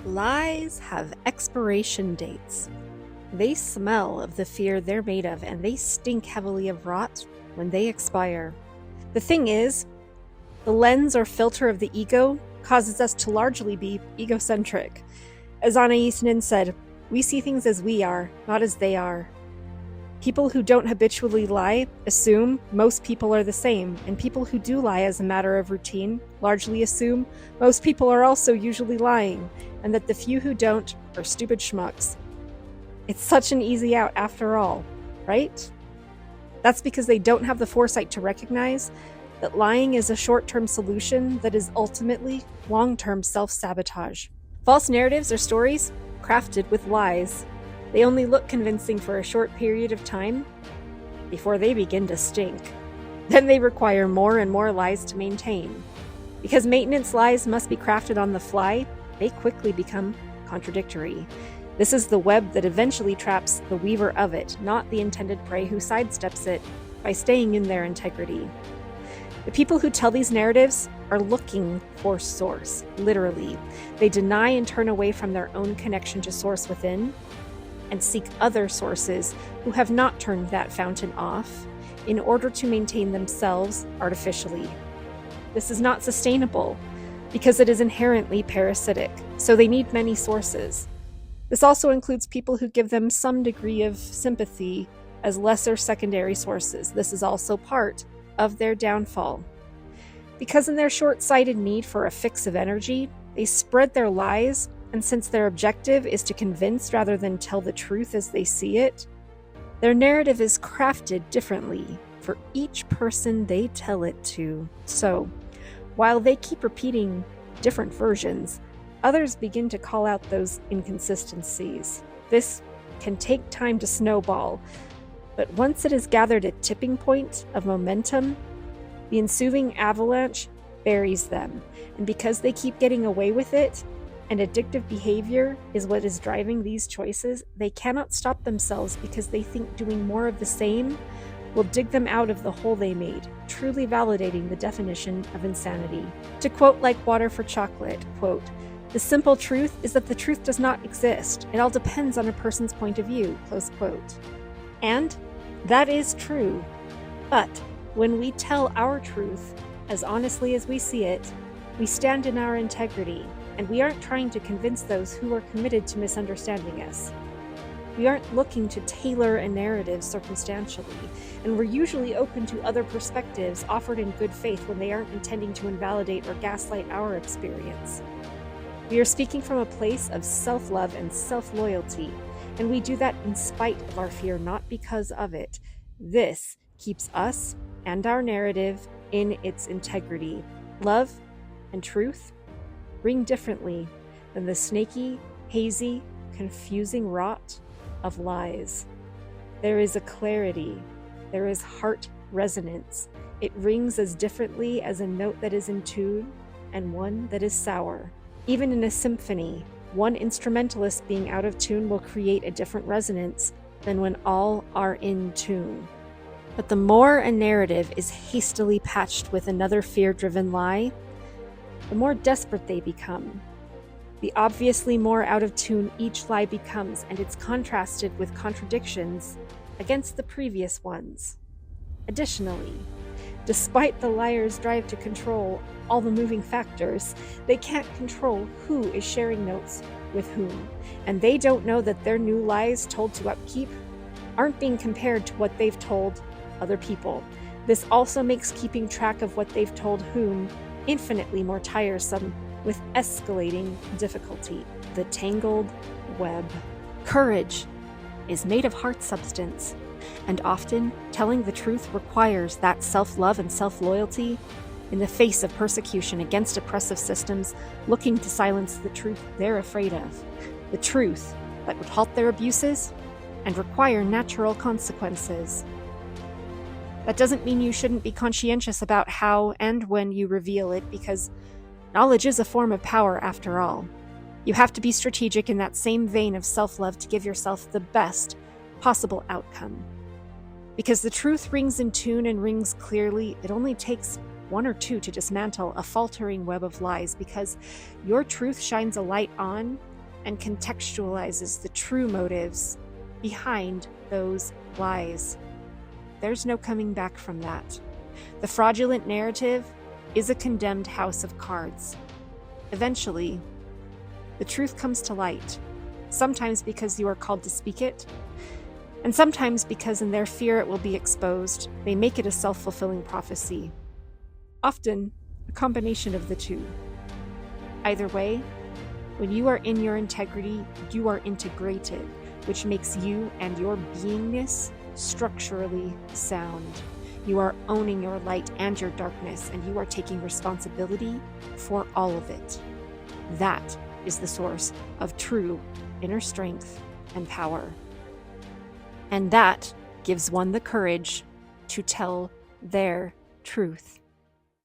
Lies have expiration dates. They smell of the fear they're made of, and they stink heavily of rot when they expire. The thing is, the lens or filter of the ego causes us to largely be egocentric. As Anna Easonen said, we see things as we are, not as they are. People who don't habitually lie assume most people are the same, and people who do lie as a matter of routine largely assume most people are also usually lying, and that the few who don't are stupid schmucks. It's such an easy out after all, right? That's because they don't have the foresight to recognize that lying is a short-term solution that is ultimately long-term self-sabotage. False narratives are stories crafted with lies. They only look convincing for a short period of time before they begin to stink. Then they require more and more lies to maintain. Because maintenance lies must be crafted on the fly, they quickly become contradictory. This is the web that eventually traps the weaver of it, not the intended prey who sidesteps it by staying in their integrity. The people who tell these narratives are looking for source, literally. They deny and turn away from their own connection to source within, and seek other sources who have not turned that fountain off in order to maintain themselves artificially. This is not sustainable because it is inherently parasitic, so they need many sources. This also includes people who give them some degree of sympathy as lesser secondary sources. This is also part of their downfall. Because in their short-sighted need for a fix of energy, they spread their lies, and since their objective is to convince rather than tell the truth as they see it, their narrative is crafted differently for each person they tell it to. So, while they keep repeating different versions, others begin to call out those inconsistencies. This can take time to snowball, but once it is gathered at tipping point of momentum, the ensuing avalanche buries them. And because they keep getting away with it, and addictive behavior is what is driving these choices, they cannot stop themselves because they think doing more of the same will dig them out of the hole they made, truly validating the definition of insanity. To quote Like Water for Chocolate, quote, "The simple truth is that the truth does not exist. It all depends on a person's point of view," close quote. And that is true. But when we tell our truth as honestly as we see it, we stand in our integrity, and we aren't trying to convince those who are committed to misunderstanding us. We aren't looking to tailor a narrative circumstantially, and we're usually open to other perspectives offered in good faith when they aren't intending to invalidate or gaslight our experience. We are speaking from a place of self-love and self-loyalty, and we do that in spite of our fear, not because of it. This keeps us and our narrative in its integrity. Love and truth ring differently than the snaky, hazy, confusing rot of lies. There is a clarity. There is heart resonance. It rings as differently as a note that is in tune and one that is sour. Even in a symphony, one instrumentalist being out of tune will create a different resonance than when all are in tune. But the more a narrative is hastily patched with another fear-driven lie, the more desperate they become. The obviously more out of tune each lie becomes, and it's contrasted with contradictions against the previous ones. Additionally, despite the liar's drive to control all the moving factors, they can't control who is sharing notes with whom, and they don't know that their new lies told to upkeep aren't being compared to what they've told other people. This also makes keeping track of what they've told whom infinitely more tiresome, with escalating difficulty. The tangled web. Courage is made of heart substance, and often telling the truth requires that self-love and self-loyalty in the face of persecution against oppressive systems looking to silence the truth they're afraid of, the truth that would halt their abuses and require natural consequences. That doesn't mean you shouldn't be conscientious about how and when you reveal it, because knowledge is a form of power after all. You have to be strategic in that same vein of self-love to give yourself the best possible outcome. Because the truth rings in tune and rings clearly, it only takes one or two to dismantle a faltering web of lies, because your truth shines a light on and contextualizes the true motives behind those lies. There's no coming back from that. The fraudulent narrative is a condemned house of cards. Eventually, the truth comes to light, sometimes because you are called to speak it, and sometimes because in their fear it will be exposed, they make it a self-fulfilling prophecy. Often, a combination of the two. Either way, when you are in your integrity, you are integrated, which makes you and your beingness structurally sound. You are owning your light and your darkness, and you are taking responsibility for all of it. That is the source of true inner strength and power. And that gives one the courage to tell their truth.